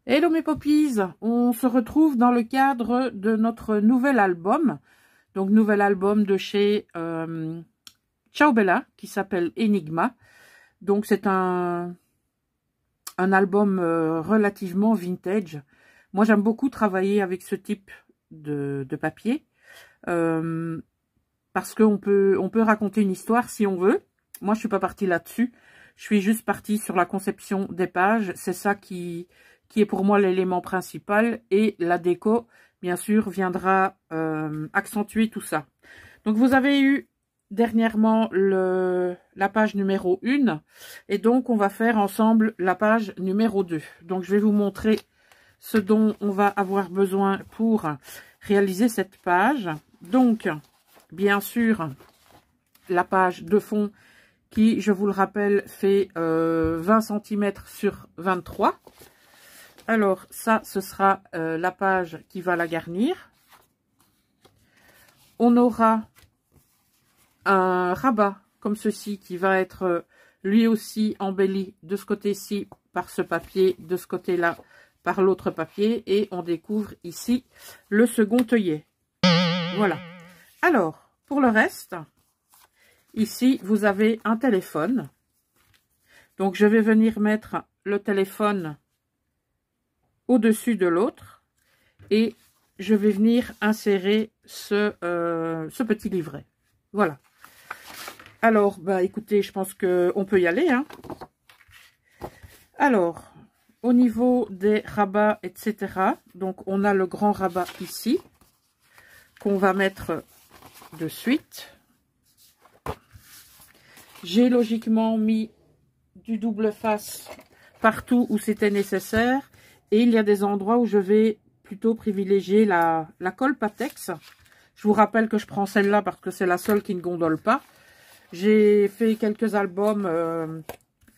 Hello mes poppies, on se retrouve dans le cadre de notre nouvel album. Donc nouvel album de chez Ciao Bella qui s'appelle Enigma. Donc c'est un album relativement vintage. Moi j'aime beaucoup travailler avec ce type de papier parce qu'on peut raconter une histoire si on veut. Moi je suis pas partie là-dessus. Je suis juste partie sur la conception des pages. C'est ça qui est pour moi l'élément principal. Et la déco, bien sûr, viendra accentuer tout ça. Donc, vous avez eu dernièrement la page numéro 1. Et donc, on va faire ensemble la page numéro 2. Donc, je vais vous montrer ce dont on va avoir besoin pour réaliser cette page. Donc, bien sûr, la page de fond qui, je vous le rappelle, fait 20 cm sur 23. Alors, ça, ce sera la page qui va la garnir. On aura un rabat comme ceci qui va être lui aussi embelli de ce côté-ci par ce papier, de ce côté-là par l'autre papier. Et on découvre ici le second œillet. Voilà. Alors, pour le reste, ici, vous avez un téléphone. Donc, je vais venir mettre le téléphone au-dessus de l'autre et je vais venir insérer ce petit livret. Voilà. Alors, bah écoutez, je pense qu'on peut y aller, hein. Alors, au niveau des rabats, etc., donc on a le grand rabat ici qu'on va mettre de suite. J'ai logiquement mis du double face partout où c'était nécessaire. Et il y a des endroits où je vais plutôt privilégier la colle Patex. Je vous rappelle que je prends celle-là parce que c'est la seule qui ne gondole pas. J'ai fait quelques albums,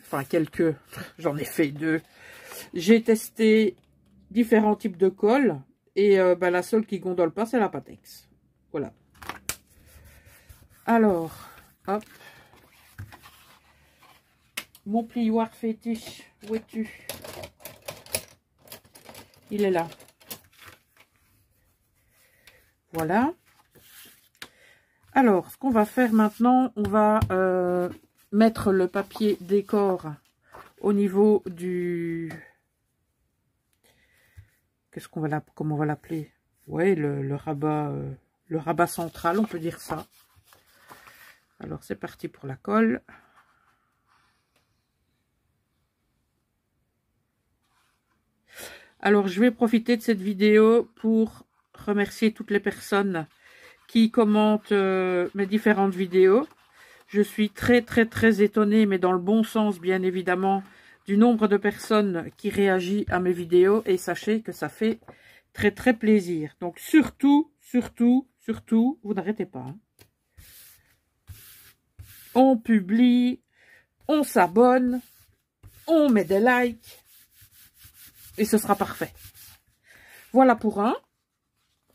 enfin quelques, j'en ai fait 2. J'ai testé différents types de colle et la seule qui gondole pas, c'est la Patex. Voilà. Alors, hop. Mon plioir fétiche, où es-tu ? Il est là. Voilà. Alors, ce qu'on va faire maintenant, on va mettre le papier décor au niveau du... Qu'est-ce qu'on va comment on va l'appeler? Ouais, le rabat central, on peut dire ça. Alors, c'est parti pour la colle. Alors, je vais profiter de cette vidéo pour remercier toutes les personnes qui commentent mes différentes vidéos. Je suis très étonnée, mais dans le bon sens, bien évidemment, du nombre de personnes qui réagissent à mes vidéos. Et sachez que ça fait très plaisir. Donc, surtout, vous n'arrêtez pas. Hein. On publie, on s'abonne, on met des likes. Et ce sera parfait. Voilà pour un.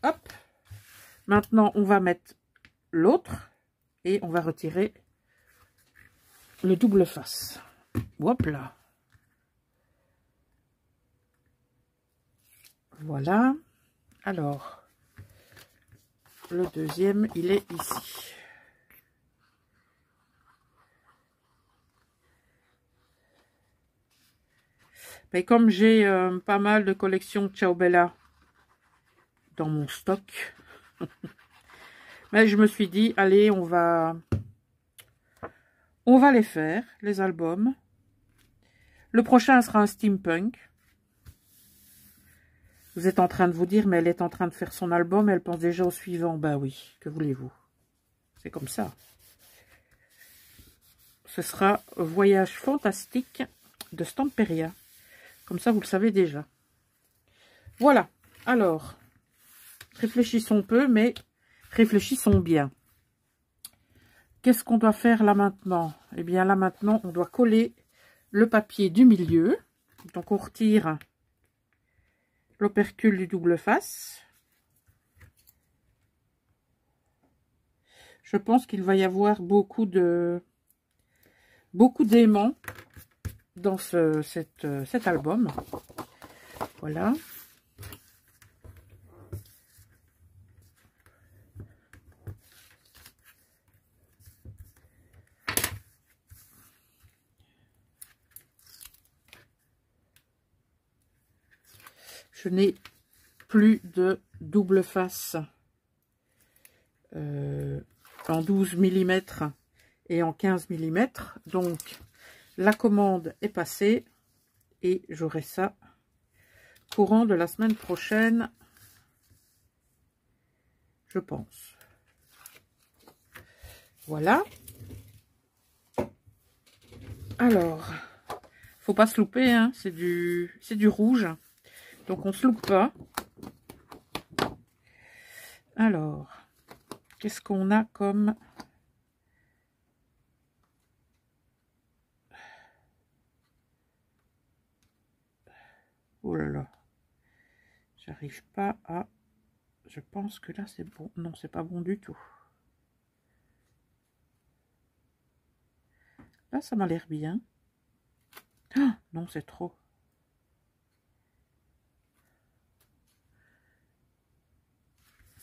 Hop. Maintenant, on va mettre l'autre. Et on va retirer le double face. Hop là. Voilà. Alors, le deuxième, il est ici. Mais comme j'ai pas mal de collections Ciao Bella dans mon stock, mais je me suis dit, allez, on va les faire, les albums. Le prochain sera un steampunk. Vous êtes en train de vous dire, mais elle est en train de faire son album, elle pense déjà au suivant. Ben oui, que voulez-vous? C'est comme ça. Ce sera Voyage fantastique de Stamperia. Comme ça, vous le savez déjà. Voilà. Alors, réfléchissons peu, mais réfléchissons bien. Qu'est-ce qu'on doit faire là maintenant? Eh bien, là maintenant, on doit coller le papier du milieu. Donc, on retire l'opercule du double face. Je pense qu'il va y avoir beaucoup d'aimants dans cet album. Voilà. Je n'ai plus de double face en 12 mm et en 15 mm. Donc, la commande est passée et j'aurai ça courant de la semaine prochaine, je pense. Voilà. Alors, faut pas se louper, hein, c'est du rouge. Donc, on se loupe pas. Alors, qu'est-ce qu'on a comme... Oh là là. J'arrive pas à... Je pense que là, c'est bon. Non, c'est pas bon du tout. Là, ça m'a l'air bien. Ah, non, c'est trop.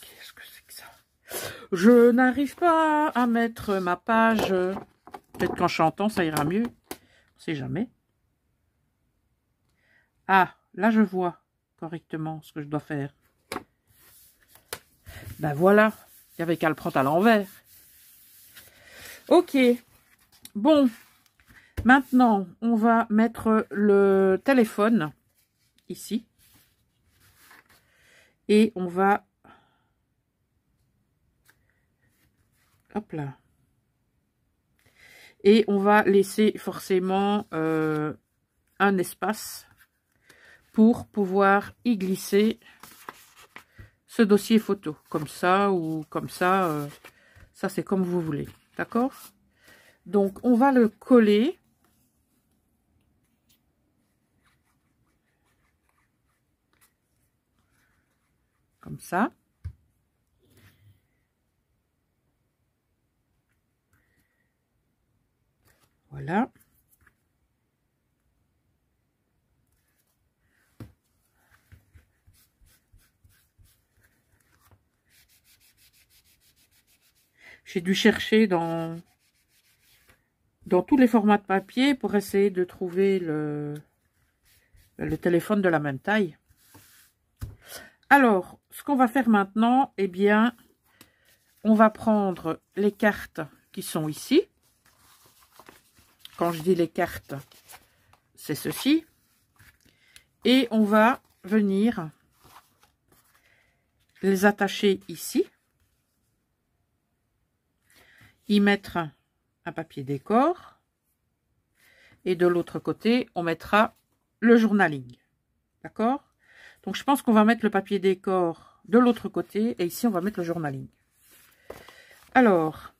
Qu'est-ce que c'est que ça? Je n'arrive pas à mettre ma page. Peut-être qu'en chantant, ça ira mieux. On sait jamais. Ah, là, je vois correctement ce que je dois faire. Ben voilà. Il y avait qu'à le prendre à l'envers. Ok. Bon. Maintenant, on va mettre le téléphone ici. Et on va... Hop là. Et on va laisser forcément un espace pour pouvoir y glisser ce dossier photo. Comme ça ou comme ça. Ça, c'est comme vous voulez. D'accord? Donc, on va le coller. Comme ça. Voilà. J'ai dû chercher dans tous les formats de papier pour essayer de trouver le téléphone de la même taille. Alors, ce qu'on va faire maintenant, eh bien, on va prendre les cartes qui sont ici. Quand je dis les cartes, c'est ceci. Et on va venir les attacher ici. Y mettre un papier décor. Et de l'autre côté, on mettra le journaling. D'accord? Donc, je pense qu'on va mettre le papier décor de l'autre côté. Et ici, on va mettre le journaling. Alors,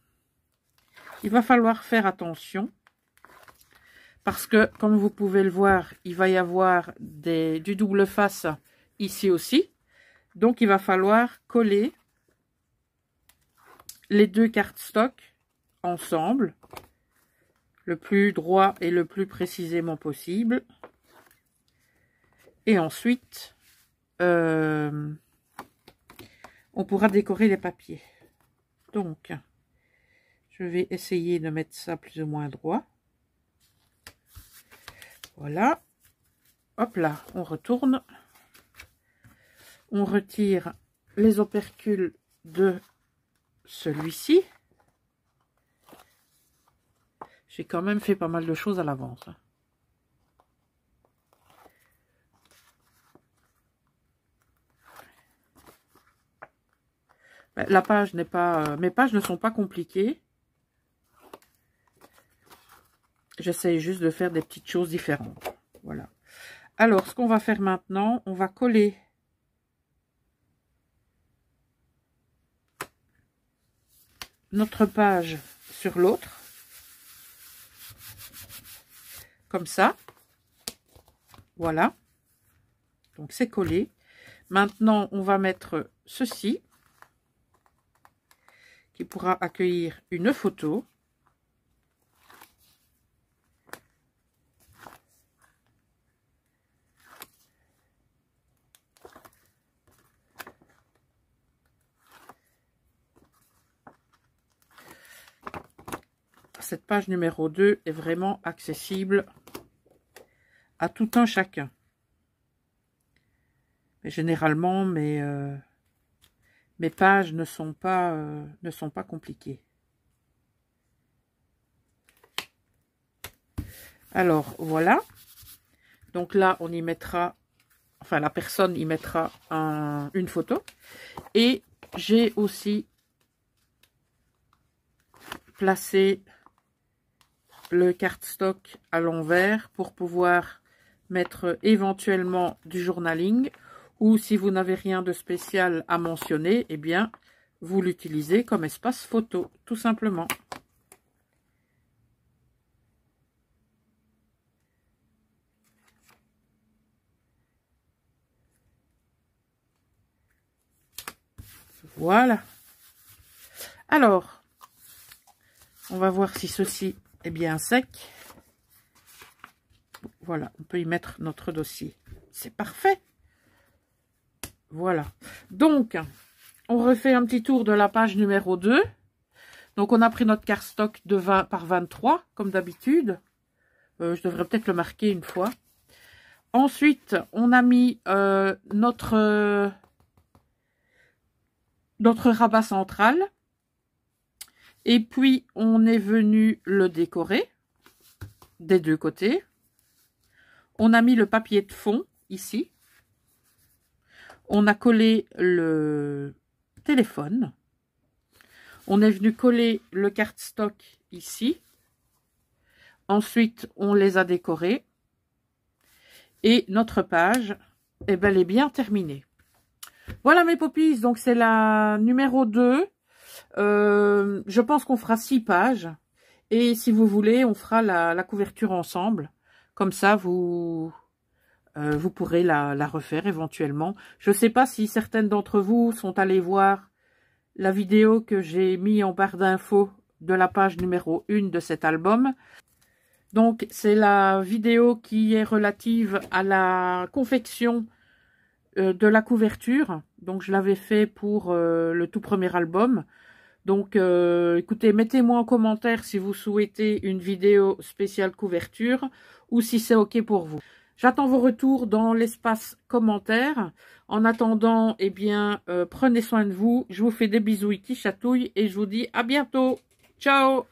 il va falloir faire attention. Parce que, comme vous pouvez le voir, il va y avoir du double face ici aussi. Donc, il va falloir coller les deux cardstock ensemble. Le plus droit et le plus précisément possible. Et ensuite, on pourra décorer les papiers. Donc, je vais essayer de mettre ça plus ou moins droit. Voilà. Hop là, on retourne. On retire les opercules de celui-ci. J'ai quand même fait pas mal de choses à l'avance. La page n'est pas... mes pages ne sont pas compliquées. J'essaye juste de faire des petites choses différentes. Voilà. Alors, ce qu'on va faire maintenant, on va coller notre page sur l'autre. Comme ça. Voilà. Donc, c'est collé. Maintenant, on va mettre ceci, qui pourra accueillir une photo. cette page numéro 2 est vraiment accessible à tout un chacun. Mais généralement, mes pages ne sont pas compliquées. Alors, voilà. Donc là, on y mettra, enfin, la personne y mettra une photo. Et j'ai aussi placé le cardstock à l'envers pour pouvoir mettre éventuellement du journaling. Ou si vous n'avez rien de spécial à mentionner, eh bien, vous l'utilisez comme espace photo, tout simplement. Voilà. Alors, on va voir si ceci est bien sec. Voilà, on peut y mettre notre dossier. C'est parfait. Voilà. Donc, on refait un petit tour de la page numéro 2. Donc, on a pris notre cardstock de 20 par 23, comme d'habitude. Je devrais peut-être le marquer une fois. Ensuite, on a mis notre rabat central. Et puis, on est venu le décorer des deux côtés. On a mis le papier de fond ici. On a collé le téléphone. On est venu coller le cardstock ici. Ensuite, on les a décorés. Et notre page est bel et bien terminée. Voilà mes poppies, donc c'est la numéro 2. Je pense qu'on fera 6 pages. Et si vous voulez, on fera la couverture ensemble. Comme ça, vous pourrez la refaire éventuellement. Je ne sais pas si certaines d'entre vous sont allées voir la vidéo que j'ai mis en barre d'infos de la page numéro 1 de cet album. Donc, c'est la vidéo qui est relative à la confection de la couverture. Donc, je l'avais fait pour le tout premier album. Donc, écoutez, mettez-moi en commentaire si vous souhaitez une vidéo spéciale couverture ou si c'est OK pour vous. J'attends vos retours dans l'espace commentaire. En attendant, eh bien, prenez soin de vous. Je vous fais des bisous qui chatouillent et je vous dis à bientôt. Ciao!